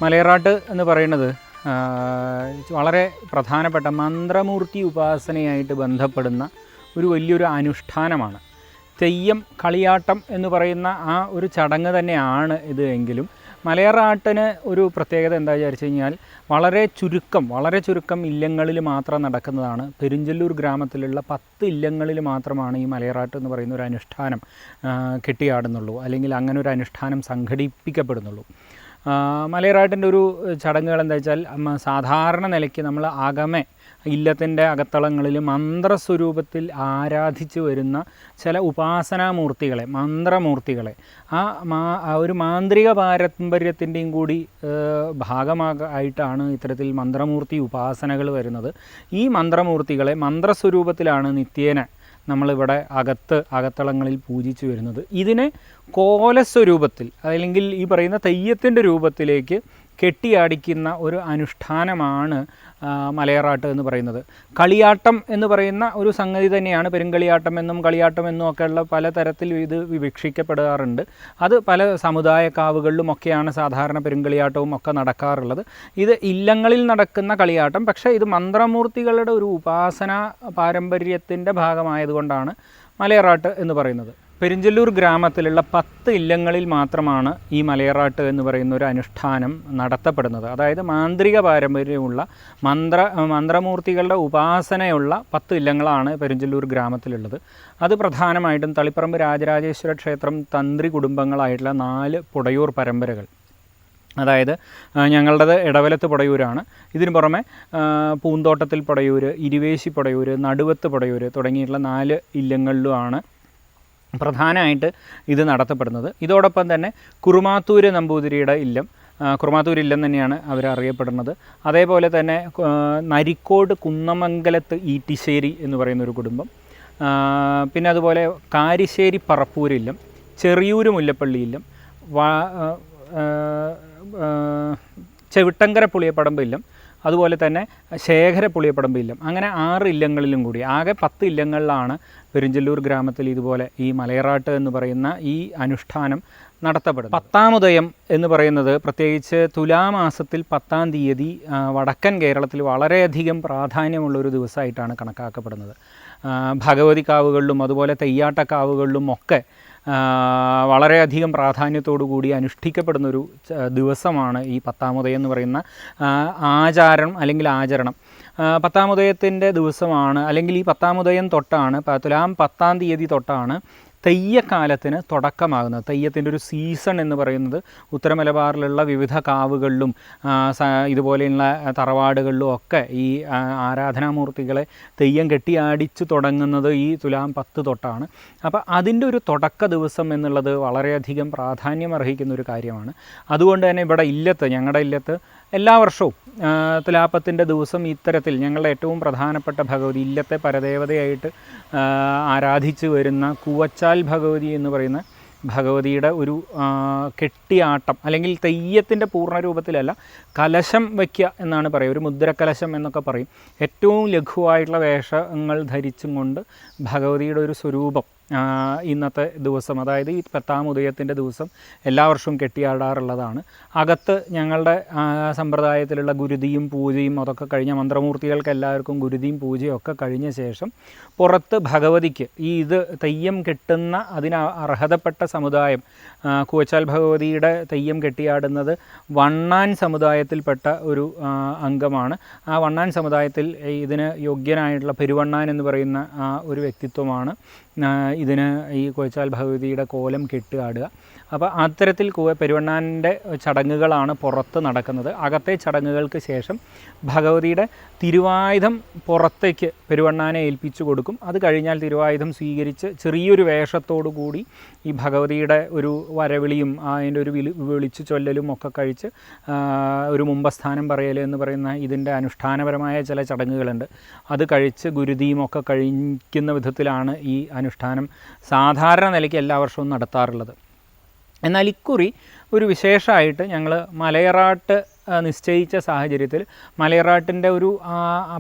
മലയറാട്ട് എന്ന് പറയുന്നത് വളരെ പ്രധാനപ്പെട്ട മന്ത്രമൂർത്തി ഉപാസനയായിട്ട് ബന്ധപ്പെടുന്ന ഒരു വലിയൊരു അനുഷ്ഠാനമാണ്. തെയ്യം കളിയാട്ടം എന്ന് പറയുന്ന ആ ഒരു ചടങ്ങ് തന്നെയാണ് ഇത്. എങ്കിലും മലയറാട്ടിന് ഒരു പ്രത്യേകത എന്താ വിചാരിച്ചു കഴിഞ്ഞാൽ വളരെ ചുരുക്കം ഇല്ലങ്ങളിൽ മാത്രം നടക്കുന്നതാണ്. പെരിഞ്ചല്ലൂർ ഗ്രാമത്തിലുള്ള 10 ഇല്ലങ്ങളിൽ മാത്രമാണ് ഈ മലയറാട്ട് എന്ന് പറയുന്ന ഒരു അനുഷ്ഠാനം കെട്ടിയാടുന്നുള്ളൂ, അല്ലെങ്കിൽ അങ്ങനെ ഒരു അനുഷ്ഠാനം സംഘടിപ്പിക്കപ്പെടുന്നുള്ളൂ. മലയറാട്ടിൻ്റെ ഒരു ചടങ്ങുകൾ എന്താ വെച്ചാൽ സാധാരണ നിലയ്ക്ക് നമ്മൾ അകമേ ഇല്ലത്തിൻ്റെ അകത്തളങ്ങളിൽ മന്ത്രസ്വരൂപത്തിൽ ആരാധിച്ചു വരുന്ന ചില ഉപാസനാമൂർത്തികളെ, മന്ത്രമൂർത്തികളെ ഒരു മാന്ത്രിക പാരമ്പര്യത്തിൻ്റെയും കൂടി ഭാഗമായിട്ടാണ് ഇത്തരത്തിൽ മന്ത്രമൂർത്തി ഉപാസനകൾ വരുന്നത്. ഈ മന്ത്രമൂർത്തികളെ മന്ത്രസ്വരൂപത്തിലാണ് നിത്യേന നമ്മളിവിടെ അകത്തളങ്ങളിൽ പൂജിച്ചു വരുന്നത്. ഇതിനെ കോലസ്വരൂപത്തിൽ അല്ലെങ്കിൽ ഈ പറയുന്ന തെയ്യത്തിൻ്റെ രൂപത്തിലേക്ക് കെട്ടിയാടിക്കുന്ന ഒരു അനുഷ്ഠാനമാണ് മലയറാട്ട് എന്ന് പറയുന്നത്. കളിയാട്ടം എന്ന് പറയുന്ന ഒരു സംഗതി തന്നെയാണ്. പെരുങ്കളിയാട്ടം എന്നും കളിയാട്ടം എന്നും ഒക്കെയുള്ള പലതരത്തിൽ ഇത് വിവക്ഷിക്കപ്പെടാറുണ്ട്. അത് പല സമുദായ കാവുകളിലുമൊക്കെയാണ് സാധാരണ പെരുങ്കളിയാട്ടവും ഒക്കെ നടക്കാറുള്ളത്. ഇത് ഇല്ലങ്ങളിൽ നടക്കുന്ന കളിയാട്ടം, പക്ഷേ ഇത് മന്ത്രമൂർത്തികളുടെ ഒരു ഉപാസന പാരമ്പര്യത്തിൻ്റെ ഭാഗമായതുകൊണ്ടാണ് മലയറാട്ട് എന്ന് പറയുന്നത്. പെരിഞ്ചല്ലൂർ ഗ്രാമത്തിലുള്ള 10 ഇല്ലങ്ങളിൽ മാത്രമാണ് ഈ മലയറാട്ട് എന്ന് പറയുന്ന ഒരു അനുഷ്ഠാനം നടത്തപ്പെടുന്നത്. അതായത് മാന്ത്രിക പാരമ്പര്യമുള്ള മന്ത്രമൂർത്തികളുടെ ഉപാസനയുള്ള 10 ഇല്ലങ്ങളാണ് പെരിഞ്ചല്ലൂർ ഗ്രാമത്തിലുള്ളത്. അത് പ്രധാനമായിട്ടും തളിപ്പറമ്പ് രാജരാജേശ്വര ക്ഷേത്രം തന്ത്രി കുടുംബങ്ങളായിട്ടുള്ള 4 പുടയൂർ പരമ്പരകൾ, അതായത് ഞങ്ങളുടേത് ഇടവലത്ത് പുടയൂരാണ്. ഇതിനു പുറമെ പൂന്തോട്ടത്തിൽ പുടയൂർ, ഇരുവേശി പുടയൂർ, നടുവത്ത് പുടയൂർ തുടങ്ങിയിട്ടുള്ള 4 ഇല്ലങ്ങളിലുമാണ് പ്രധാനമായിട്ട് ഇത് നടത്തപ്പെടുന്നത്. ഇതോടൊപ്പം തന്നെ കുറുമാത്തൂര് നമ്പൂതിരിയുടെ ഇല്ലം, കുറുമാത്തൂർ ഇല്ലം തന്നെയാണ് അവരറിയപ്പെടുന്നത്. അതേപോലെ തന്നെ നരിക്കോട് കുന്നമംഗലത്ത് ഈറ്റിശ്ശേരി എന്ന് പറയുന്നൊരു കുടുംബം, പിന്നെ അതുപോലെ കാരിശ്ശേരി പറപ്പൂരില്ലം, ചെറിയൂർ മുല്ലപ്പള്ളി ഇല്ലം, ചെവിട്ടങ്കര പുളിയപ്പടമ്പ് ഇല്ലം, അതുപോലെ തന്നെ ശേഖര പുളിയപ്പടമ്പ് ഇല്ലം. അങ്ങനെ 6 ഇല്ലങ്ങളിലും കൂടി ആകെ 10 ഇല്ലങ്ങളിലാണ് പെരിഞ്ചല്ലൂർ ഗ്രാമത്തിൽ ഇതുപോലെ ഈ മലയറാട്ട് എന്ന് പറയുന്ന ഈ അനുഷ്ഠാനം നടത്തപ്പെടുന്നത്. 10-ാം ഉദയം എന്ന് പറയുന്നത് പ്രത്യേകിച്ച് തുലാമാസത്തിൽ 10-ാം തീയതി വടക്കൻ കേരളത്തിൽ വളരെയധികം പ്രാധാന്യമുള്ളൊരു ദിവസമായിട്ടാണ് കണക്കാക്കപ്പെടുന്നത്. ഭഗവതി കാവുകളിലും അതുപോലെ തെയ്യാട്ടക്കാവുകളിലും ഒക്കെ വളരെയധികം പ്രാധാന്യത്തോടു കൂടി അനുഷ്ഠിക്കപ്പെടുന്നൊരു ദിവസമാണ് ഈ 10-ാം ഉദയം എന്ന് പറയുന്ന ആചാരം അല്ലെങ്കിൽ ആചരണം. 10-ാം ഉദയത്തിൻ്റെ ദിവസമാണ്, അല്ലെങ്കിൽ ഈ 10-ാം ഉദയം തൊട്ടാണ്, തുലാം 10-ാം തീയതി തൊട്ടാണ് തെയ്യക്കാലത്തിന് തുടക്കമാകുന്നത്. തെയ്യത്തിൻ്റെ ഒരു സീസൺ എന്ന് പറയുന്നത് ഉത്തര മലബാറിലുള്ള വിവിധ കാവുകളിലും ഇതുപോലെയുള്ള തറവാടുകളിലും ഒക്കെ ഈ ആരാധനാമൂർത്തികളെ തെയ്യം കെട്ടിയാടിച്ചു തുടങ്ങുന്നത് ഈ തുലാം 10 തൊട്ടാണ്. അപ്പോൾ അതിൻ്റെ ഒരു തുടക്ക ദിവസം എന്നുള്ളത് വളരെയധികം പ്രാധാന്യം അർഹിക്കുന്ന ഒരു കാര്യമാണ്. അതുകൊണ്ട് തന്നെ ഇവിടെ ഞങ്ങളുടെ ഇല്ലത്ത് എല്ലാ വർഷവും തുലാപ്പത്തിൻ്റെ ദിവസം ഇത്തരത്തിൽ ഞങ്ങളുടെ ഏറ്റവും പ്രധാനപ്പെട്ട ഭഗവതി, ഇല്ലത്തെ പരദേവതയായിട്ട് ആരാധിച്ചു വരുന്ന കൂവച്ചാൽ ഭഗവതി എന്ന് പറയുന്ന ഭഗവതിയുടെ ഒരു കെട്ടിയാട്ടം, അല്ലെങ്കിൽ തെയ്യത്തിൻ്റെ പൂർണ്ണരൂപത്തിലല്ല, കലശം വയ്ക്കുക എന്നാണ് പറയുക, ഒരു മുദ്രക്കലശം എന്നൊക്കെ പറയും. ഏറ്റവും ലഘുവായിട്ടുള്ള വേഷങ്ങൾ ധരിച്ചും കൊണ്ട് ഭഗവതിയുടെ ഒരു സ്വരൂപം ഇന്നത്തെ ദിവസം, അതായത് ഈ 10-ാം ഉദയത്തിൻ്റെ ദിവസം എല്ലാ വർഷവും കെട്ടിയാടാറുള്ളതാണ്. അകത്ത് ഞങ്ങളുടെ സമ്പ്രദായത്തിലുള്ള ഗുരുതിയും പൂജയും അതൊക്കെ കഴിഞ്ഞ മന്ത്രമൂർത്തികൾക്ക് എല്ലാവർക്കും ഗുരുതിയും പൂജയും ഒക്കെ കഴിഞ്ഞ ശേഷം പുറത്ത് ഭഗവതിക്ക് ഇത് തെയ്യം കെട്ടുന്ന അതിന് അർഹതപ്പെട്ട സമുദായം, കൂവച്ചാൽ ഭഗവതിയുടെ തെയ്യം കെട്ടിയാടുന്നത് വണ്ണാൻ സമുദായത്തിൽപ്പെട്ട ഒരു അംഗമാണ്. ആ വണ്ണാൻ സമുദായത്തിൽ ഇതിന് യോഗ്യനായിട്ടുള്ള പെരുവണ്ണാൻ എന്ന് പറയുന്ന ഒരു വ്യക്തിത്വമാണ് ഇതിന് ഈ കൂവച്ചാൽ ഭഗവതിയുടെ കോലം കെട്ടിയാടുക. അപ്പോൾ അത്തരത്തിൽ പെരുവണ്ണാൻ്റെ ചടങ്ങുകളാണ് പുറത്ത് നടക്കുന്നത്. അകത്തെ ചടങ്ങുകൾക്ക് ശേഷം ഭഗവതിയുടെ തിരുവായുധം പുറത്തേക്ക് പെരുവണ്ണാനെ ഏൽപ്പിച്ചു കൊടുക്കും. അത് കഴിഞ്ഞാൽ തിരുവായുധം സ്വീകരിച്ച് ചെറിയൊരു വേഷത്തോടു കൂടി ഈ ഭഗവതിയുടെ ഒരു വരവിളിയും അതിൻ്റെ ഒരു വിളിച്ചു ചൊല്ലലും ഒക്കെ കഴിച്ച് ഒരു മുമ്പസ്ഥാനം പറയൽ എന്ന് പറയുന്ന ഇതിൻ്റെ അനുഷ്ഠാനപരമായ ചില ചടങ്ങുകളുണ്ട്. അത് കഴിച്ച് ഗുരുതിയും ഒക്കെ കഴിക്കുന്ന വിധത്തിലാണ് ഈ അനുഷ്ഠാനം സാധാരണ നിലയ്ക്ക് എല്ലാ വർഷവും നടത്താറുള്ളത്. എന്നാൽ ഇക്കുറി ഒരു വിശേഷമായിട്ട് ഞങ്ങൾ മലയറാട്ട് നിശ്ചയിച്ച സാഹചര്യത്തിൽ മലയറാട്ടിൻ്റെ ഒരു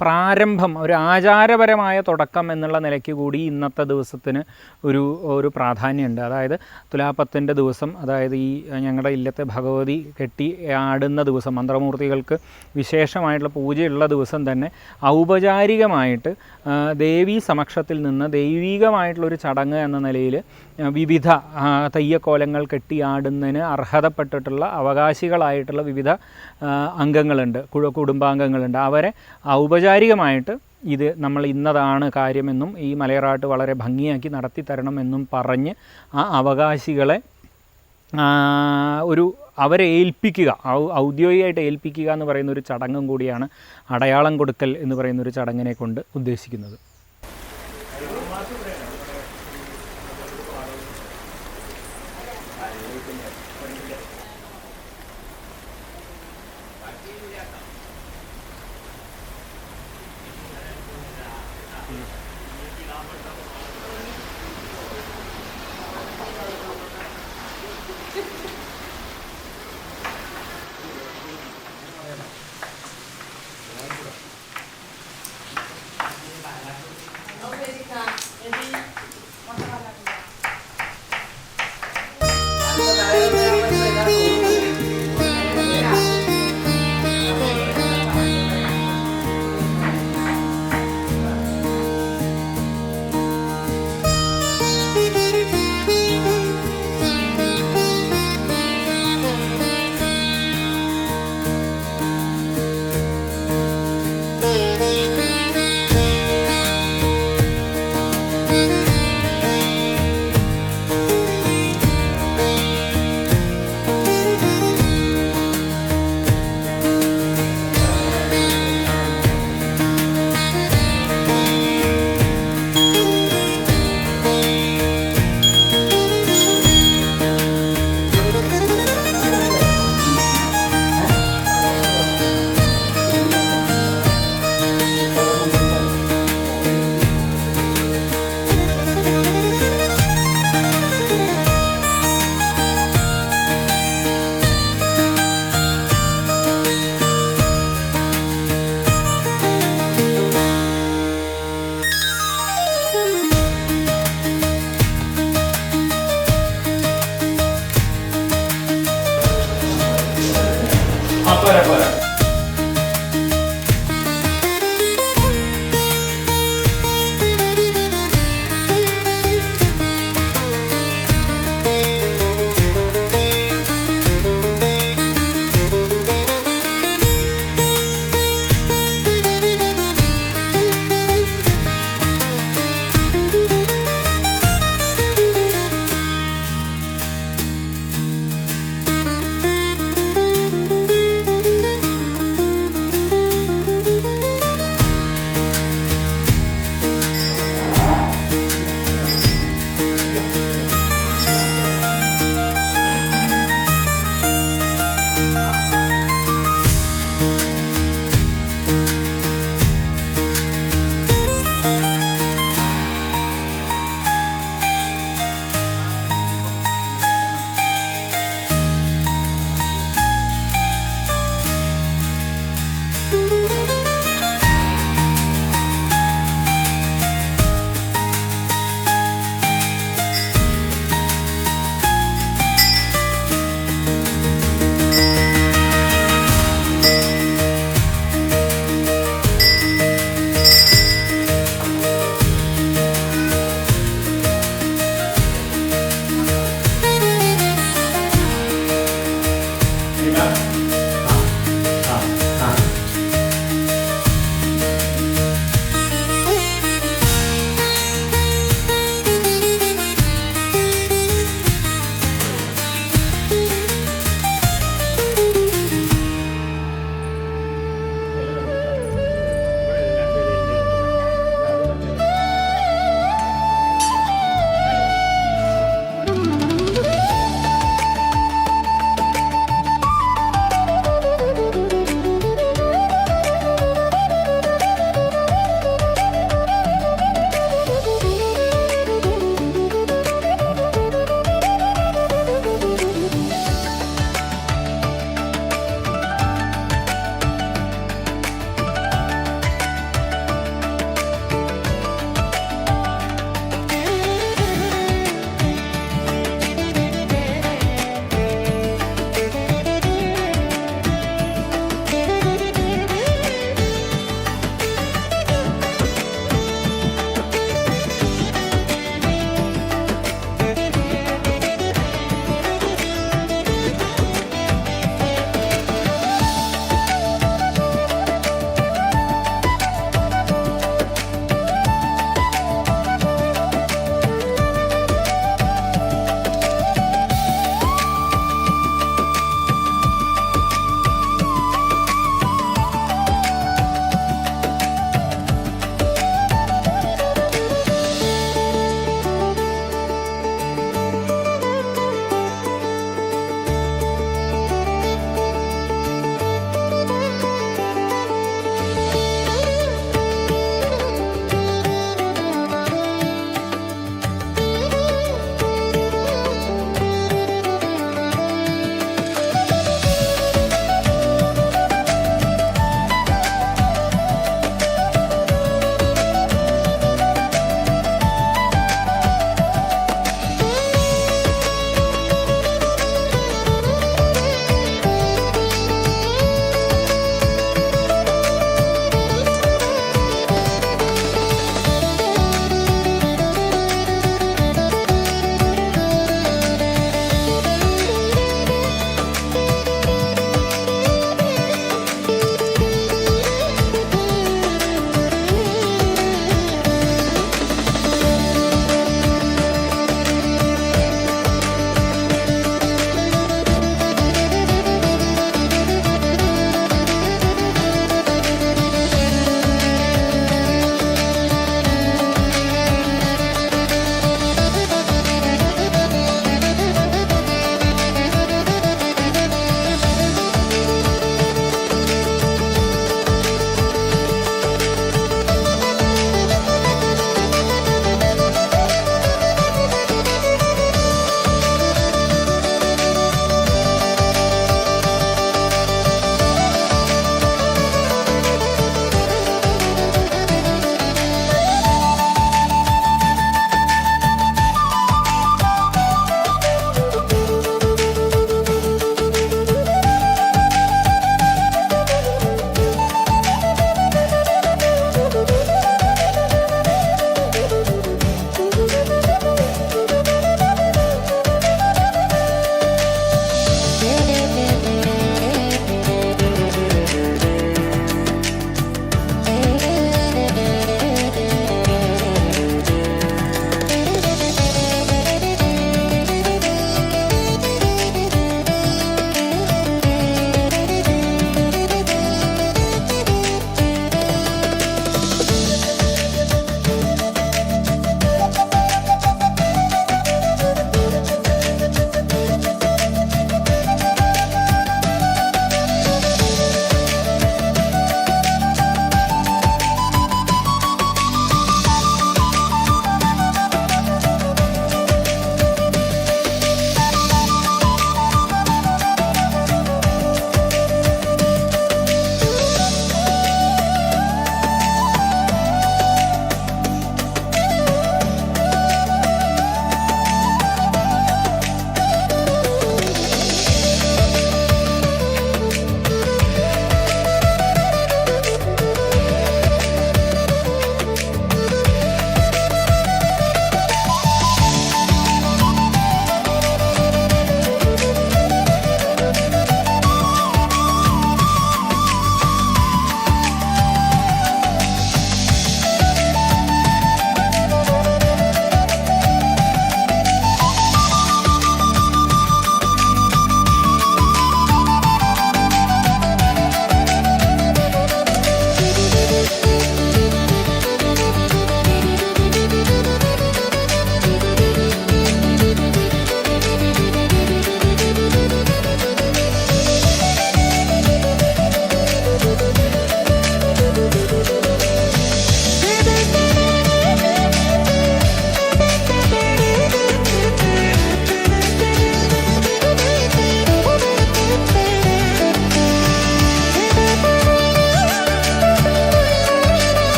പ്രാരംഭം, ഒരു ആചാരപരമായ തുടക്കം എന്നുള്ള നിലയ്ക്ക് കൂടി ഇന്നത്തെ ദിവസത്തിന് ഒരു പ്രാധാന്യമുണ്ട്. അതായത് തുലാപ്പത്തിൻ്റെ ദിവസം, അതായത് ഈ ഞങ്ങളുടെ ഇല്ലത്തെ ഭഗവതി കെട്ടി ആടുന്ന ദിവസം, മന്ത്രമൂർത്തികൾക്ക് വിശേഷമായിട്ടുള്ള പൂജയുള്ള ദിവസം തന്നെ ഔപചാരികമായിട്ട് ദേവീ സമക്ഷത്തിൽ നിന്ന് ദൈവികമായിട്ടുള്ളൊരു ചടങ്ങ് എന്ന നിലയിൽ വിവിധ തെയ്യക്കോലങ്ങൾ കെട്ടിയാടുന്നതിന് അർഹതപ്പെട്ടിട്ടുള്ള അവകാശികളായിട്ടുള്ള വിവിധ അംഗങ്ങളുണ്ട്, കുടുംബാംഗങ്ങളുണ്ട്. അവരെ ഔപചാരികമായിട്ട് ഇത് നമ്മൾ ഇന്നതാണ് കാര്യമെന്നും ഈ മലയറാട്ട് വളരെ ഭംഗിയാക്കി നടത്തി തരണമെന്നും പറഞ്ഞ് ആ അവകാശികളെ അവരെ ഏൽപ്പിക്കുക, ഔദ്യോഗികമായിട്ട് ഏൽപ്പിക്കുക എന്ന് പറയുന്ന ഒരു ചടങ്ങും കൂടിയാണ് അടയാളം കൊടുക്കൽ എന്ന് പറയുന്നൊരു ചടങ്ങിനെ കൊണ്ട് ഉദ്ദേശിക്കുന്നത്.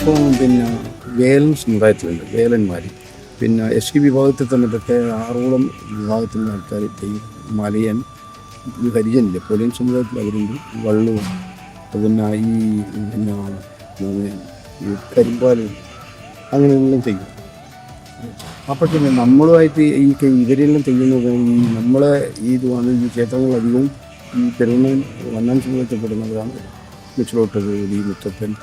ഇപ്പോൾ പിന്നെ വേലൻ സമുദായത്തിലുണ്ട്, വേലന്മാർ. പിന്നെ എസ് ടി വിഭാഗത്തിൽ തന്നെ ഇതൊക്കെ 6ഓളം വിഭാഗത്തിലുള്ള ആൾക്കാർ ഈ മലയൻ, ഈ ഹരിജനില്ലേ പൊലിയൻ സമുദായത്തിൽ അവരുണ്ട്, വള്ളവും, പിന്നെ ഈ കരിമ്പാലും അങ്ങനെയെല്ലാം ചെയ്യും. അപ്പോൾ പിന്നെ നമ്മളുമായിട്ട് ഈ ഇവരെല്ലാം ചെയ്യുന്നത് ഈ നമ്മളെ ഈ ഇതുമാണ് ഈ ക്ഷേത്രങ്ങളധികവും ഈ പെരുന്നൻ വണ്ണാൻ സമുദായത്തിൽപ്പെടുന്നവരാണ്. മിച്ചിലോട്ട് ഈ മുത്തപ്പൻ,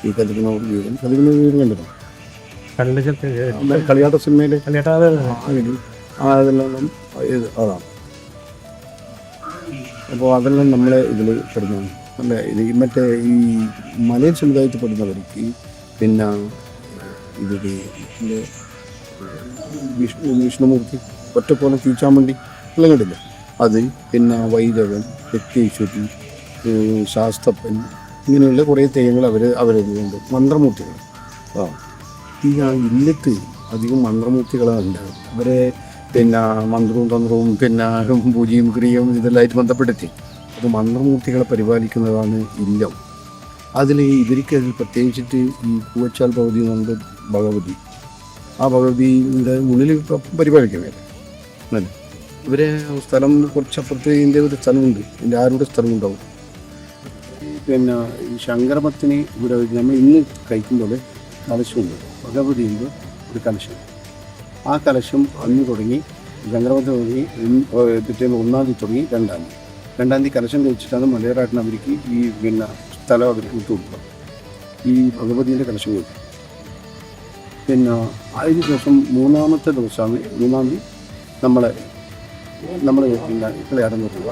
ഈ കതിരിനൂർ വീരൻ കണ്ടിരുന്നു കളിയാട്ട സിനിമയിൽ അതെല്ലാം അതാണ്. അപ്പോൾ അതെല്ലാം നമ്മളെ ഇതിൽ പെടുന്നതാണ്. അല്ല ഇത് മറ്റേ ഈ മലയൻ സമുദായത്തിൽ പെടുന്നവർക്ക് പിന്നെ ഇത് വിഷ്ണുമൂർത്തി, ഒറ്റപ്പോലം തീച്ചാമണ്ടി എല്ലാം കണ്ടില്ല അത്, പിന്നെ വൈരവൻ, രക്തേശ്വരി, ശാസ്തപ്പൻ, ഇങ്ങനെയുള്ള കുറേ തെയ്യങ്ങൾ അവരെഴുതുന്നുണ്ട്. മന്ത്രമൂർത്തികൾ ഈ ഇല്ലത്ത് അധികം മന്ത്രമൂർത്തികളാണ് ഉണ്ടാകും. അവരെ പിന്നെ മന്ത്രവും തന്ത്രവും പിന്നെ പൂജയും ക്രിയയും ഇതെല്ലാമായിട്ട് ബന്ധപ്പെടുത്തി അത് മന്ത്രമൂർത്തികളെ പരിപാലിക്കുന്നതാണ് ഇല്ലം. ഇവർക്ക് പ്രത്യേകിച്ചിട്ട് ഈ പൂവച്ചാൽ ഭഗവതി എന്നുണ്ട് ഭഗവതി. ആ ഭഗവതിയുടെ ഉള്ളിൽ പരിപാലിക്കുന്നത് അല്ലേ. ഇവരെ സ്ഥലം കുറച്ചപ്പുറത്ത് ഇതിൻ്റെ ഒരു സ്ഥലമുണ്ട്, ഇതിൻ്റെ ആരുടെ സ്ഥലമുണ്ടാവും. പിന്നെ ഈ ശങ്കരമത്തിന് നമ്മൾ ഇന്ന് കഴിക്കുമ്പോൾ കലശമുണ്ട്, ഭഗവതിയുണ്ട് ഒരു കലശം. ആ കലശം അന്ന് തുടങ്ങി ശങ്കരമത്തിന് തുടങ്ങി പിറ്റേന്ന് 1-ാം തീയതി തുടങ്ങി 2-ാം തീയതി കലശം കഴിച്ചിട്ടാണ് മലയറാട്ടിന് അവർക്ക് ഈ പിന്നെ സ്ഥലം അവർക്ക് വിട്ടു കൊടുക്കുക. ഈ ഭഗവതിൻ്റെ കലശം കൊടുക്കും. പിന്നെ അതിന് ശേഷം 3-ാമത്തെ ദിവസമാണ് 3-ാം തീയതി നമ്മൾ പിന്നെ കളിയാട്ടം നോക്കുക.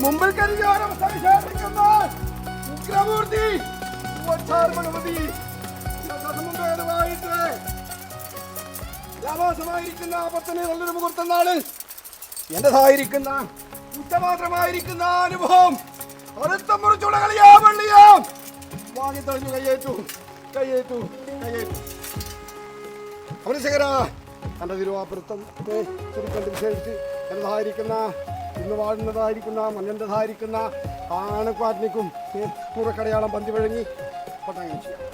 മുമ്പിൽ കരിഞ്ഞാരം സവിശേഷിക്കുന്ന ഉഗ്രമൂർത്തി മുമ്പേതുമായിട്ട് ലാഭാസമായിരിക്കുന്ന പത്തിന് നല്ലൊരു മുഹൂർത്തം നാള് എന്റേതായിരിക്കുന്ന ഉച്ചമാത്രമായിരിക്കുന്ന അനുഭവം അടുത്ത മുറിച്ചുള്ള കളിയാ പള്ളിയാ വാങ്ങി തെളിഞ്ഞു കയ്യേറ്റു കയ്യേറ്റു കയ്യേറ്റു അവനശേഖര തൻ്റെ തിരുവാപുരത്തം ചുരുക്കണ്ട് വിശേഷിച്ച് എന്നതായിരിക്കുന്ന ഇന്ന് വാഴുന്നതായിരിക്കുന്ന മഞ്ഞൻ്റെതായിരിക്കുന്ന ആണക്കാറ്റിനിക്കും മുറക്കടയാളം പന്തി വഴങ്ങി പട്ടായം ചെയ്യാം.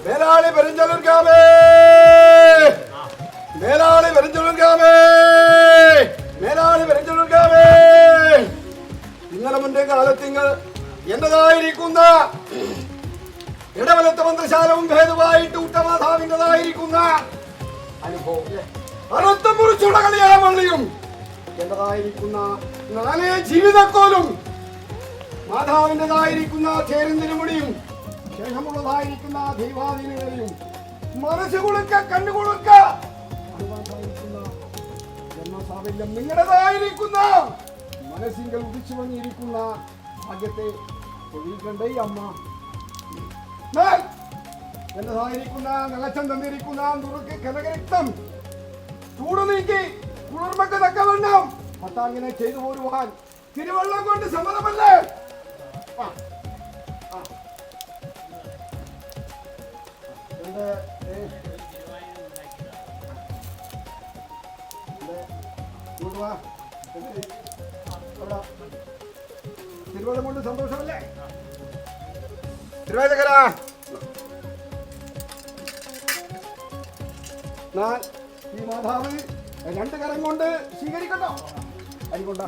മേലാളി പെരിഞ്ചലൂർക്കാമേ, മേലാളി പെരിഞ്ചലൂർക്കാമേ, മേലാളി പെരിഞ്ചലൂർക്കാമേ. ഇന്നലെ മുന്നേ കാലത്തിങ്ങൾ എന്റേതായിരിക്കുന്ന ഇടവലത്തെ മന്ത്രശാലവും ഭേദമായിട്ട് ഉത്തമാതാവിൻ്റെതായിരിക്കുന്ന അനുഭവം അറുത്തം മുറിച്ചുള്ള കളിയാ പള്ളിയും എന്റേതായിരിക്കുന്ന നാലേ ജീവിതക്കോലും മാതാവിൻ്റെതായിരിക്കുന്ന ചേരുന്നതിനുമുടിയും ശേഷമുള്ളതായിരിക്കുന്ന ദൈവാധീനങ്ങളെയും മനസ്സ് കുളുക്ക കണ്ണുകുളുക്ക ജന്മസാഫല്യം നിങ്ങളുടേതായിരിക്കുന്ന മനസ്സിങ്കൽ ഉദിച്ചു വന്നിരിക്കുന്ന ഭാഗ്യത്തെ തൊഴിൽക്കണ്ടേ അമ്മ എന്നതായിരിക്കുന്ന നഗച്ചം തന്നിരിക്കുന്ന നുറുക്ക് കനകരക്തം ചൂട് നീക്കി കുളിർമക്ക് തക്കവണ്ണം പത്താങ്ങനെ ചെയ്തു പോരുവാൻ തിരുവള്ളം കൊണ്ട് സമ്മതമല്ലേ? തിരുവള്ളം കൊണ്ട് സന്തോഷമല്ലേ? തിരുവേദകര ഈ മാതാവ് രണ്ട് കരം കൊണ്ട് സ്വീകരിക്കട്ടോ. അരികൊണ്ട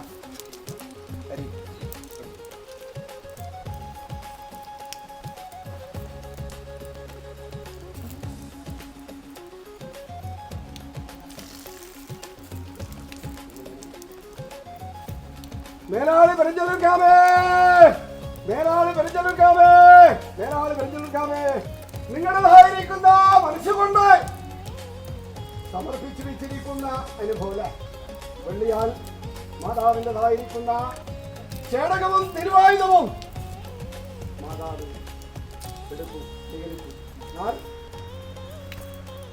അരി മേലാളി പെരിഞ്ചലൂർക്കാമേ, മേലാളി പെരിഞ്ചലൂർക്കാമേ, മേലാളി പെരിഞ്ചലൂർക്കാമേ. നിങ്ങളുടേതായിരിക്കുന്ന മനസ്സുകൊണ്ട് സമർപ്പിച്ചു വെച്ചിരിക്കുന്ന അനുഭവം വെള്ളിയാൽ മാതാവിൻ്റെതായിരിക്കുന്ന ചേടകവും തിരുവായുധവും മാതാവ് എടുത്തു സ്വീകരിച്ചു. ഞാൻ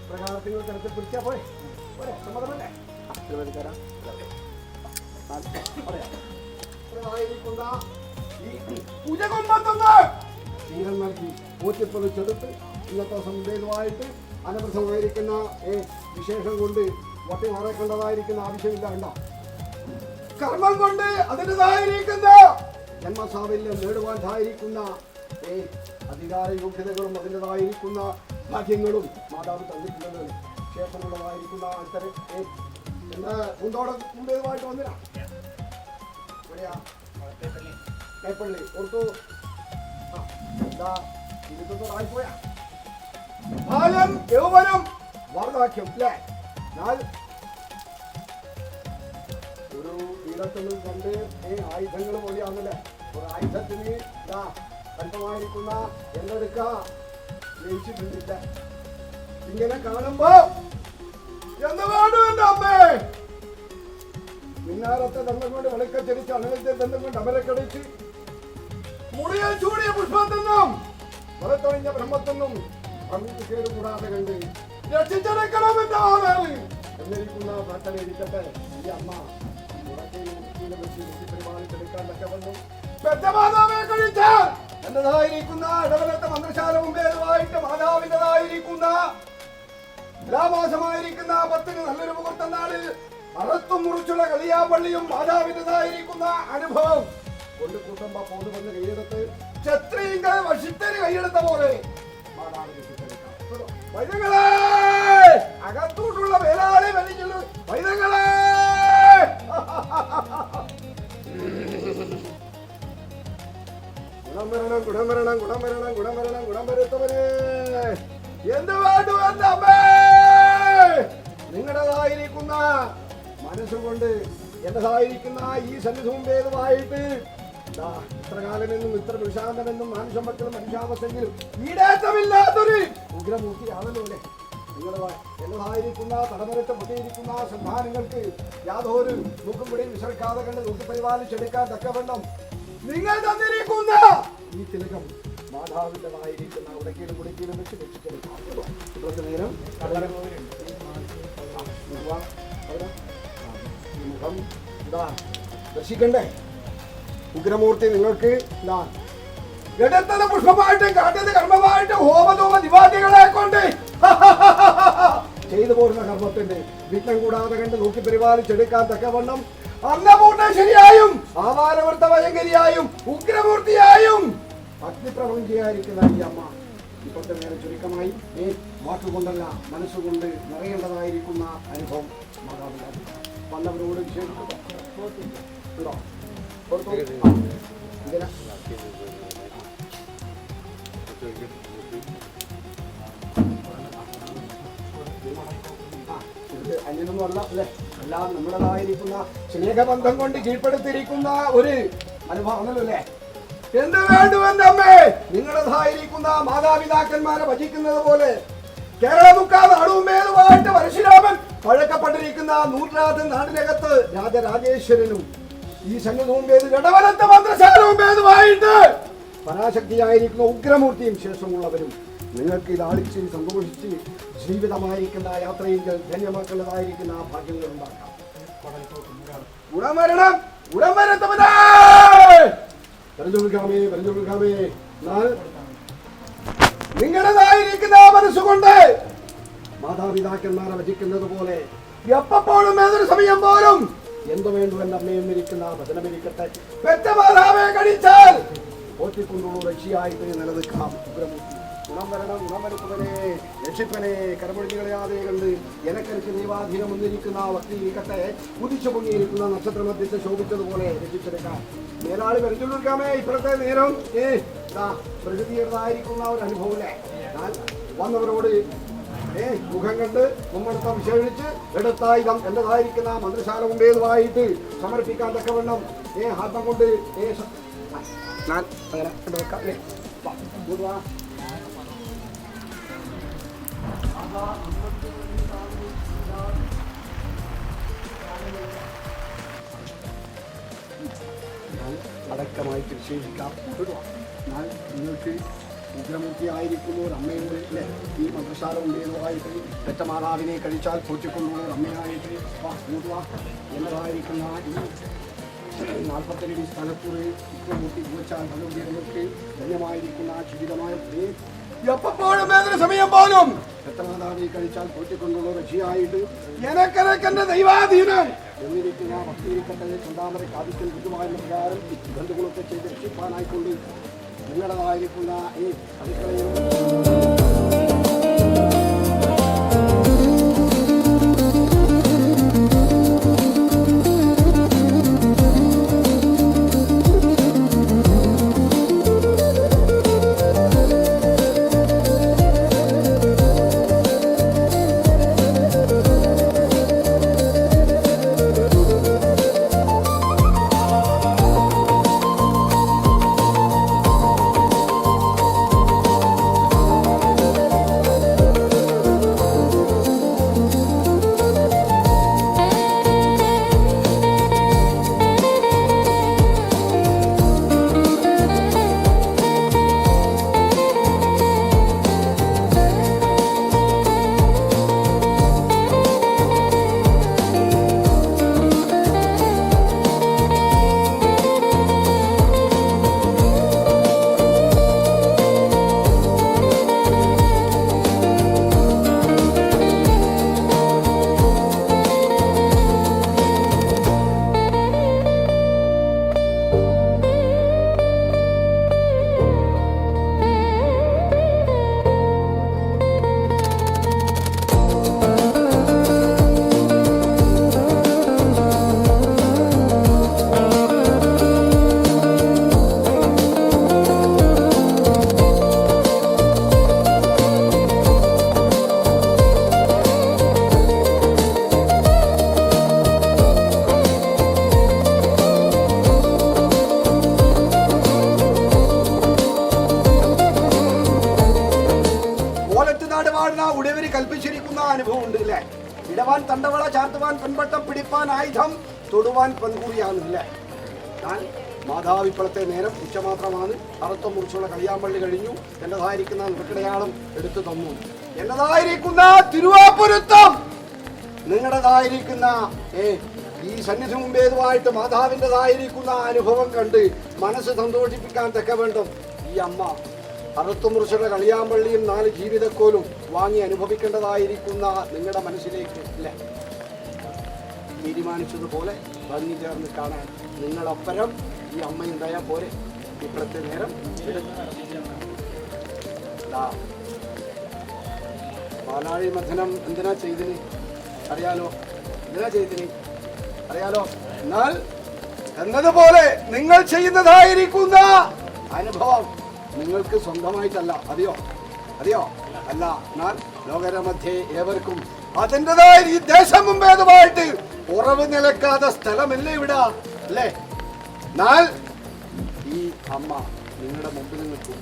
പ്രകാരത്തിൽ കിടത്തി പിടിച്ചാൽ പോരെ പോരെ സമ്മതമല്ലേ? തിരുവനന്തപുരം ക്ഷീരം നൽകി ഊറ്റിപ്പൊളിച്ചെടുത്ത് ഇന്നത്തെ സന്ദേശമായിട്ട് അനവൃതമായിരിക്കുന്ന വിശേഷം കൊണ്ട് വട്ടി മറക്കേണ്ടതായിരിക്കുന്ന ആവശ്യമില്ല. ഉണ്ടോ? കർമ്മം കൊണ്ട് അതിൻ്റെതായിരിക്കുന്ന ജന്മസാഫല്യം നേടുവാനായിരിക്കുന്ന അധികാര യോഗ്യതകളും അതിൻ്റെതായിരിക്കുന്ന ഭാഗ്യങ്ങളും മാതാവ് തന്നിട്ടുള്ളത് ശേഷമുള്ളതായിരിക്കുന്ന ആൾക്കാരെ പൂന്തോടം മുമ്പേതുമായിട്ട് വന്നില്ല എവിടെയാ മേപ്പള്ളി ഓർത്തു എന്താ ഇരുപത്തൊന്നായിപ്പോയാ ബാലം യൗവനം വാർദ്ധക്യം അല്ലേ എന്നാൽ ഒരു തീരത്തൊന്നും കണ്ട് ആയുധങ്ങൾ പോലെയാണല്ലേ ഒരു ആയുധത്തിന് അല്പമായിരിക്കുന്ന എന്തെടുക്ക ജയിച്ചിട്ടില്ല ഇങ്ങനെ കാണുമ്പോ എന്ത് വേണ്ടു എന്റെ അമ്മേ മിന്നാരത്തെ ബന്ധം കൊണ്ട് വെളുക്കച്ചടിച്ച് അണലത്തെ ബന്ധം കൊണ്ട് അമരക്കടിച്ച് മുടിയിൽ ചൂടിയ പുഷ്പത്തെന്നും പുറത്തൊഴിഞ്ഞ ബ്രഹ്മത്തെന്നും അമിത് കേട് കൂടാതെ കണ്ട് രക്ഷിച്ചെടുക്കണം എന്റെ ആവേല് എന്നിരിക്കുന്ന ഭട്ടലിരിക്കട്ടെ ഈ അമ്മ പരിപാലിച്ചെടുക്കാനൊക്കെ വന്നു പെറ്റമാതാവെ കഴിച്ചാൽ എന്റേതായിരിക്കുന്ന ഇടവലത്തെ മന്ത്രശാല മുമ്പേതുമായിട്ട് മാതാവിൻ്റെതായിരിക്കുന്ന ലാമാസമായിരിക്കുന്ന 10 നല്ലൊരു മുഹൂർത്ത നാളിൽ അറത്തും മുറിച്ചുള്ള കളിയാപ്പള്ളിയും മാതാവിൻ്റെതായിരിക്കുന്ന അനുഭവം കൊണ്ട് കൂട്ടമ്പ പോന്നു വന്ന് കൈയെടുത്ത് ക്ഷത്രിയങ്ങൾ വശിത്തര് കൈയെടുത്ത പോലെ വൈദ്യങ്ങളെ അകത്തോട്ടുള്ള വേലാളി വലിച്ചുള്ളൂ വൈദ്യങ്ങളെ ഗുണം വരുത്തവനെ എന്ത് വേണ്ടു എന്റെ അമ്മേ നിങ്ങളുടേതായിരിക്കുന്ന മനസ്സുകൊണ്ട് എന്റേതായിരിക്കുന്ന ഈ സന്നിധുമ്പേതുമായിട്ട് ഇത്ര കാലമെന്നും ഇത്ര വിഷാന്തമെന്നും മാനുഷം മക്കളും മനുഷ്യാവസ്ഥെങ്കിലും ഈടേറ്റമില്ലാത്തൊരു ഉഗ്രമൂർത്തിയാണല്ലോ അല്ലേ എന്നതായിരിക്കുന്ന തടമരത്തെ മുട്ടിയിരിക്കുന്ന സന്താനങ്ങൾക്ക് യാതൊരു മൂക്കും കൂടി വിസർക്കാതെ കണ്ട് നോക്കി പരിപാലിച്ചെടുക്കാൻ തക്കവണ്ണം നിങ്ങൾ തന്നിരിക്കുന്ന ഈ തിലകം മാതാവിൻ്റെതായിരിക്കുന്ന ഉടക്കീടും കുടക്കീടും വെച്ച് രക്ഷിച്ചെടുക്കാം കുറച്ച് നേരം മുഖം ഇതാ ദർശിക്കണ്ടേ ഉഗ്രമൂർത്തി നിങ്ങൾക്ക് ഇതാ എടുത്തത് പുഷ്പമായിട്ട് കാട്ടത് കർമ്മമായിട്ട് ഹോമധൂമ ദിവാദികളെ കൊണ്ട് ചെയ്തു പോരുന്ന കർമ്മത്തിന്റെ വിഘ്നം കൂടാതെ കണ്ട് നോക്കി പരിപാലിച്ചെടുക്കാൻ തക്കവണ്ണം അന്നപൂർണേശ്വരിയായും ആവാരവൃത്ത ഭയങ്കരിയായും ഉഗ്രമൂർത്തിയായും അഗ്നിപ്രപഞ്ചിയായിരിക്കുന്ന ഈ അമ്മ ഇപ്പോഴത്തെ നേരം ചുരുക്കമായി വാക്കുകൊണ്ടല്ല മനസ്സുകൊണ്ട് നിറയേണ്ടതായിരിക്കുന്ന അനുഭവം മാതാപിതാ വന്നവരോട് വിശേഷിക്കുണ്ടോ അന്യനൊന്നുമല്ല അല്ലെ എല്ലാം നമ്മുടേതായിരിക്കുന്ന സ്നേഹബന്ധം കൊണ്ട് കീഴ്പ്പെടുത്തിയിരിക്കുന്ന ഒരു അനുഭവമാണല്ലോ അല്ലേ എന്ത് വേണ്ടുവെന്റെ അമ്മേ നിങ്ങളുടേതായിരിക്കുന്ന മാതാപിതാക്കന്മാരെ ഭജിക്കുന്നത് പോലെ കേരളമുക്കാതെ അടുമ്പേതുമായിട്ട് പരശുരാമൻ പഴക്കപ്പെട്ടിരിക്കുന്ന നൂറിനാഥൻ നാടിനകത്ത് രാജരാജേശ്വരനും ഈ സന്നിധുമ്പേത് ഇടവലത്തെ മന്ത്രശാലവുമ്പേതുമായിട്ട് പരാശക്തിയായിരിക്കുന്ന ഉഗ്രമൂർത്തിയും ശേഷമുള്ളവരും നിങ്ങൾക്ക് ഇത് ആളിച്ച് സന്തോഷിച്ച് ജീവിതമായിരിക്കുന്ന യാത്രയിൽ ധന്യമാക്കേണ്ടതായിരിക്കുന്ന ആ ഭാഗ്യങ്ങൾ ഉണ്ടാക്കാം നിങ്ങളുടേതായിരിക്കുന്ന മനസ്സുകൊണ്ട് മാതാപിതാക്കന്മാരെ വചിക്കുന്നത് പോലെ എപ്പോഴും ഏതൊരു സമയം പോലും എന്തു വേണ്ടു എന്റെ അമ്മയും ഇരിക്കുന്ന വചനമിരിക്കട്ടെ പെറ്റ മാതാവെ കഴിച്ചാൽ പോറ്റിക്കൊണ്ടുള്ള രക്ഷയായിട്ട് നിലനിൽക്കാം ഗുണം വരണം ഗുണം വരുത്തവനെ രക്ഷിപ്പനെ കരമൊഴികളെയാതെ കണ്ട് എനക്കരക്ക് ദൈവാധീനം വന്നിരിക്കുന്ന വക്തിയിരിക്കട്ടെ കുതിച്ചു പൊങ്ങിയിരിക്കുന്ന നക്ഷത്രമധ്യത്തെ ശോഭിച്ചതുപോലെ രക്ഷിച്ചെടുക്കാം മേലാളി വരച്ചുകൊടുക്കാമേ ഇപ്പോഴത്തെ നേരം പ്രകൃതിയുടേതായിരിക്കുന്ന ഒരു അനുഭവമല്ലേ ഞാൻ വന്നവരോട് മുഖം കണ്ട് മുമ്പെടുത്ത വിശേഷിച്ച് എടുത്തായുധം എന്റേതായിരിക്കുന്ന മന്ത്രിശാല കൊണ്ടേതുമായിട്ട് സമർപ്പിക്കാൻ തക്കവണ്ണം ആത്മം കൊണ്ട് ഞാൻ അങ്ങനെ വെക്കാം അല്ലേ അടക്കമായിട്ട് വിശേഷിക്കാം ഞാൻ നിങ്ങൾക്ക് ഉഗ്രമൂർത്തി ആയിരിക്കുന്ന ഒരു അമ്മയോട് അല്ലേ ഈ മന്ത്രശാല ഉണ്ടേതുമായിട്ട് പെറ്റ മാതാവിനെ കഴിച്ചാൽ പോറ്റിക്കൊണ്ടുള്ള ഒരു അമ്മയായിട്ട് എന്നതായിരിക്കുന്ന ഈ 42 സ്ഥലത്തൂടെ ഉഗ്രമൂർത്തി കുറിച്ചാൽ ഭഗവതികൾക്ക് ധന്യമായിരിക്കുന്ന ശുചിതമായ എപ്പോഴും ഏതൊരു സമയം പോലും പെറ്റ മാതാവിനെ കഴിച്ചാൽ പോറ്റിക്കൊണ്ടുള്ള രക്ഷയായിട്ട് എനക്കരക്കെന്റെ ദൈവാധീനം എന്നിരിക്കുന്ന ഭക്തിയിരിക്കട്ടെ ചുണ്ടാമര കാതിക്കൽ വിധുമായ പ്രകാരം ബന്ധുക്കളൊക്കെ ചെയ്ത് രക്ഷിപ്പാനായിക്കൊണ്ട് നിങ്ങളുടേതായിരിക്കുന്ന ഈ അടുക്കളയും ഉടയവര് കൽപ്പിച്ചിരിക്കുന്ന അനുഭവം ഉണ്ട് അല്ലേ? ഇടവാൻ തണ്ടവള ചാർത്തുവാൻ പെൺപട്ടം പിടിപ്പാൻ ആയുധം തൊടുവാൻ പെൺകുറിയാണ് അല്ലേ? ഞാൻ മാതാവിപ്പളത്തെ നേരം ഉച്ചമാത്രമാണ്. അറുത്തം മുറിച്ചുള്ള കളിയാമ്പള്ളി കഴിഞ്ഞു. എന്റേതായിരിക്കുന്ന നിറക്കടയാളം എടുത്തു തന്നു. എന്റേതായിരിക്കുന്ന തിരുവാപുരത്തം നിങ്ങളുടേതായിരിക്കുന്ന ഈ സന്നിധി മുമ്പേതുമായിട്ട് മാതാവിൻ്റെതായിരിക്കുന്ന അനുഭവം കണ്ട് മനസ്സ് സന്തോഷിപ്പിക്കാൻ തക്കവേണ്ടും ഈ അമ്മ അറുത്തുമുറിച്ചുള്ള കളിയാമ്പള്ളിയും 4 ജീവിതക്കോലും വാങ്ങി അനുഭവിക്കേണ്ടതായിരിക്കുന്ന നിങ്ങളുടെ മനസ്സിലേക്ക് ഇല്ല തീരുമാനിച്ചതുപോലെ ഭംഗി ചേർന്ന് കാണാൻ നിങ്ങളൊപ്പരം ഈ അമ്മയുണ്ടായാൽ പോരെ. ഇപ്പോഴത്തെ നേരം പാലാഴി മഥനം എന്തിനാ ചെയ്തിന് അറിയാലോ? എന്തിനാ ചെയ്തിന് അറിയാലോ? എന്നാൽ എന്നതുപോലെ നിങ്ങൾ ചെയ്യുന്നതായിരിക്കുന്ന അനുഭവം നിങ്ങൾക്ക് സ്വന്തമായിട്ടല്ല. അറിയോ അല്ല. എന്നാൽ ലോകരമധ്യേ ഏവർക്കും അതിൻ്റെതായ ഈ ദേശം മുമ്പേതുമായിട്ട് ഉറവ് നിലക്കാത്ത സ്ഥലമല്ലേ ഇവിടെ അല്ലേ? എന്നാൽ ഈ അമ്മ നിങ്ങളുടെ മുമ്പിൽ നിൽക്കും.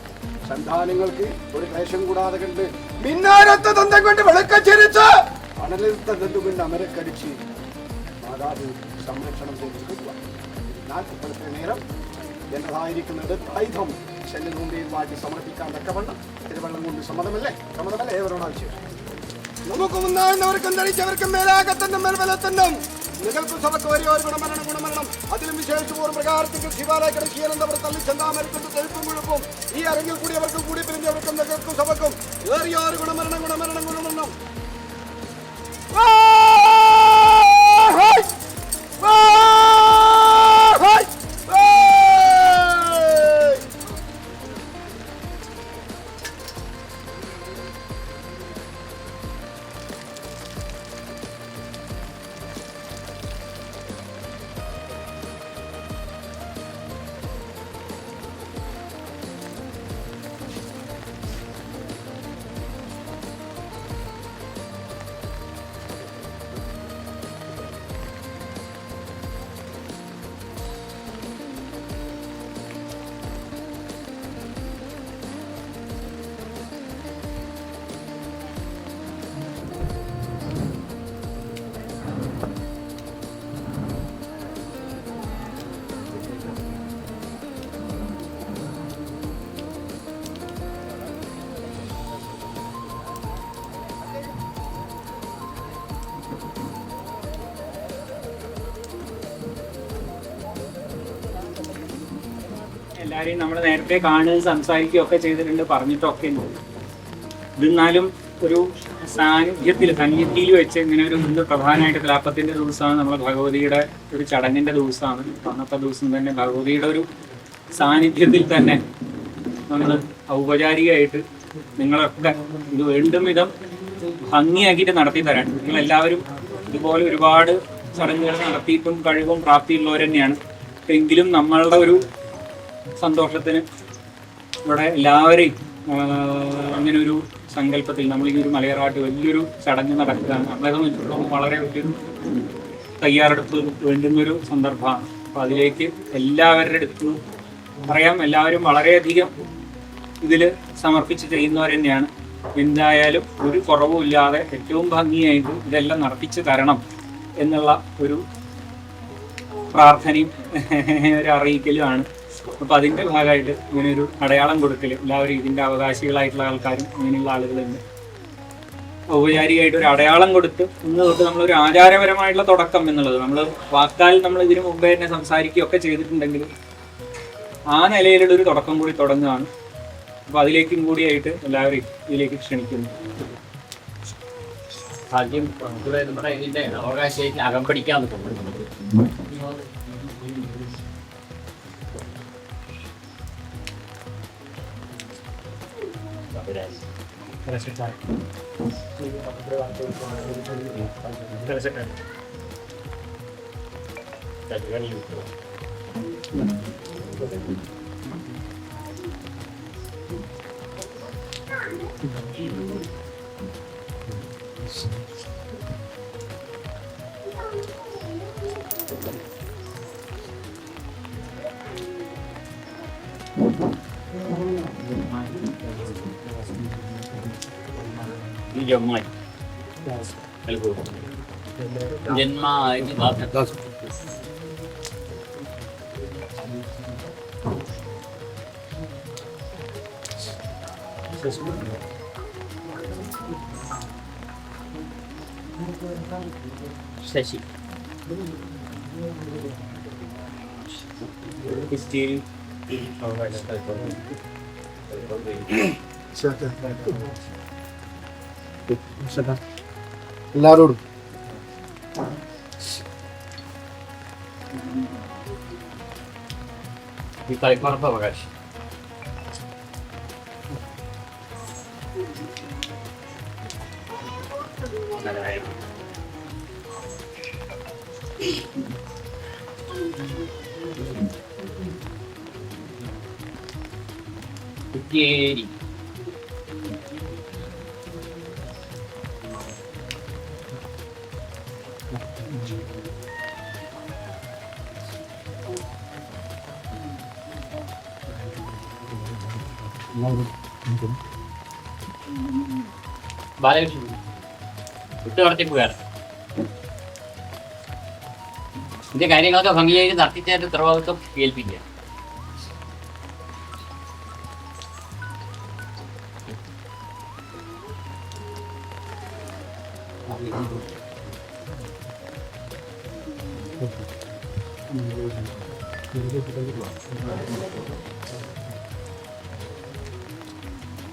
സന്താനങ്ങൾക്ക് ഒരു ക്ലേശം കൂടാതെ കണ്ട് മിന്നാരത്തെ ദന്തം കൊണ്ട് വെളുക്കച്ചിരിച്ച് അണലിത്ത ദന്തം കൊണ്ട് അമരക്കടിച്ച് മാതാവ് സംരക്ഷണം ചെയ്തിരിക്കുക. എന്നാൽ ഇപ്പോഴത്തെ നേരം എന്നതായിരിക്കുന്നത് ആയുധം ശല്യം മുമ്പിൽ മാറ്റി സമർപ്പിക്കാൻ തക്കവണ്ണം തിരുവള്ളം കൊണ്ട് സമ്മതമല്ലേ? ഏവരോട് ആവശ്യം. നമുക്ക് മുന്നാകുന്നവർക്കും ധരിച്ചവർക്കും മേലാകത്തന്നും മേൽവലത്തന്നും നിങ്ങൾക്ക് സഭക്ക് വരെ ഒരു ഗുണമരണം അതിലും വിശേഷിച്ച് പ്രകാരത്തിൽ ശിവാലയ കിടക്കിയെന്നവർ തള്ളി ചെന്താമരത്തിന്റെ തെഴുപ്പും മുഴുപ്പും ഈ അരങ്ങിൽ കൂടിയവർക്കും കൂടി പിരിഞ്ഞവർക്കും നിങ്ങൾക്കും സഭക്കും ഏറിയ ഒരു ഗുണമരണം എല്ലാവരെയും നമ്മൾ നേരത്തെ കാണുകയും സംസാരിക്കുകയും ഒക്കെ ചെയ്തിട്ടുണ്ട്, പറഞ്ഞിട്ടൊക്കെ ഉണ്ട്. ഇതെന്നാലും ഒരു സന്നിധിയിൽ വെച്ച് ഇങ്ങനെ ഒരു ഇന്ന് പ്രധാനമായിട്ട് കലാപത്തിന്റെ ദിവസമാണ്, നമ്മളെ ഭഗവതിയുടെ ഒരു ചടങ്ങിന്റെ ദിവസമാണ്. അന്നത്തെ ദിവസം തന്നെ ഭഗവതിയുടെ ഒരു സാന്നിധ്യത്തിൽ തന്നെ നമ്മൾ ഔപചാരികമായിട്ട് നിങ്ങളൊക്കെ ഇത് വീണ്ടും വിധം ഭംഗിയാക്കിയിട്ട് നടത്തി തരാൻ. നിങ്ങളെല്ലാവരും ഇതുപോലെ ഒരുപാട് ചടങ്ങുകൾ നടത്തിയിട്ടും കഴിവും പ്രാപ്തിയുള്ളവർ തന്നെയാണ്. എങ്കിലും നമ്മളുടെ ഒരു സന്തോഷത്തിന് ഇവിടെ എല്ലാവരെയും അങ്ങനെ ഒരു സങ്കല്പത്തിൽ നമ്മൾ ഈ ഒരു മലയറാട്ട് വലിയൊരു ചടങ്ങ് നടക്കുകയാണ്. നമ്മളെ സംബന്ധിച്ചിടത്തോളം വളരെ വലിയൊരു തയ്യാറെടുപ്പ് വേണ്ടുന്നൊരു സന്ദർഭമാണ്. അപ്പോൾ അതിലേക്ക് എല്ലാവരുടെ അടുത്തും പറയാം, എല്ലാവരും വളരെയധികം ഇതിൽ സമർപ്പിച്ച് ചെയ്യുന്നവർ തന്നെയാണ്. എന്തായാലും ഒരു കുറവുമില്ലാതെ ഏറ്റവും ഭംഗിയായിട്ട് ഇതെല്ലാം നടത്തിച്ച് തരണം എന്നുള്ള ഒരു പ്രാർത്ഥനയും ഒരു അറിയിക്കലുമാണ്. അപ്പോൾ അതിൻ്റെ ഭാഗമായിട്ട് ഇങ്ങനെ ഒരു അടയാളം കൊടുക്കൽ, എല്ലാവരും ഇതിൻ്റെ അവകാശികളായിട്ടുള്ള ആൾക്കാരും അങ്ങനെയുള്ള ആളുകളുണ്ട്. ഔപചാരികമായിട്ട് ഒരു അടയാളം കൊടുത്ത് ഇന്ന് തൊട്ട് നമ്മളൊരു ആചാരപരമായിട്ടുള്ള തുടക്കം എന്നുള്ളത് നമ്മൾ വാക്കാൽ നമ്മൾ ഇതിനു മുമ്പേ തന്നെ സംസാരിക്കുകയൊക്കെ ചെയ്തിട്ടുണ്ടെങ്കിലും ആ നിലയിലുള്ളൊരു തുടക്കം കൂടി തുടങ്ങുകയാണ്. അപ്പോൾ അതിലേക്കും കൂടിയായിട്ട് എല്ലാവരും ഇതിലേക്ക് ക്ഷണിക്കുന്നു. ആദ്യം നമ്മുടെ ഇതിന്റെ അവകാശത്തിൽ അകം പഠിക്കാന്ന് തോന്നുന്നു. जन्मा शशि എല്ലാവരോടും ഈ കളിപ്പറപ്പ് അവകാശം കുറ്റിയേരി ബാലകൃഷ്ണൻ വിട്ടു നടത്തിപ്പുകാരൻ. ഇതിന്റെ കാര്യങ്ങളൊക്കെ ഭംഗിയായിട്ട് നടത്തിച്ചതിന്റെ ഉത്തരവാദിത്വം ഏൽപ്പിക്കുക.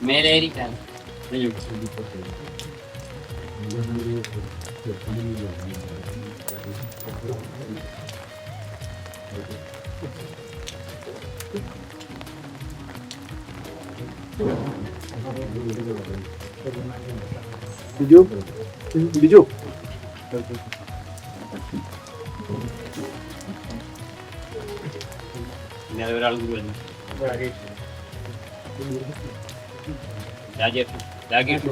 മേലേരിക്കാൻ ബിജു ബിജു പിന്നെ അത് ഒരാൾ കൂടി വന്നു. രാജേഷ് രാകേഷ്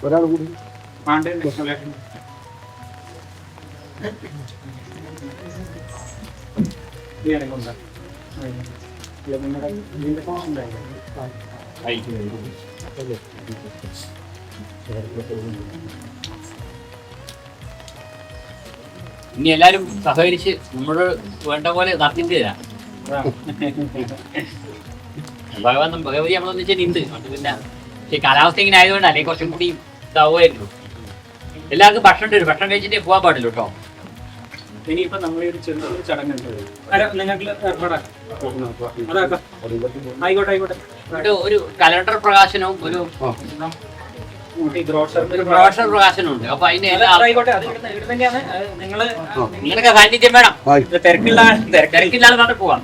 ഒരാൾ കൂടി ഇനി എല്ലാരും സഹകരിച്ച് നമ്മള് വേണ്ട പോലെ നടത്തിട്ട് തരാം. ഭഗവതി നമ്മളൊന്ന് വെച്ചാൽ ഉണ്ട്. പിന്നെ പക്ഷെ കാലാവസ്ഥ ഇങ്ങനെ ആയതുകൊണ്ട് അല്ലെങ്കിൽ കുറച്ചും കൂടി ഇതാവുമായിരുന്നു. എല്ലാവർക്കും ഭക്ഷണം തരും. ഭക്ഷണം കഴിച്ചിട്ടേ പോകാൻ പാടില്ല കേട്ടോ. ഇനിയിപ്പോൾ നമ്മളൊരു ചെറിയൊരു ചടങ്ങുണ്ട്. നിങ്ങൾക്ക് ഏർപ്പാടാക്കാം. അതാക്കാം. ആയിക്കോട്ടെ ആയിക്കോട്ടെ. ഒരു കലണ്ടർ പ്രകാശനവും ഒരു ബ്രോഷർ പ്രകാശനം ഉണ്ട്. അപ്പൊ അതിന് ആയിക്കോട്ടെ. അത് ഇവിടെ തന്നെയാണ്. നിങ്ങളൊക്കെ സാന്നിധ്യം വേണം. തിരക്കില്ല തിരക്കില്ലാതെ പോവാം.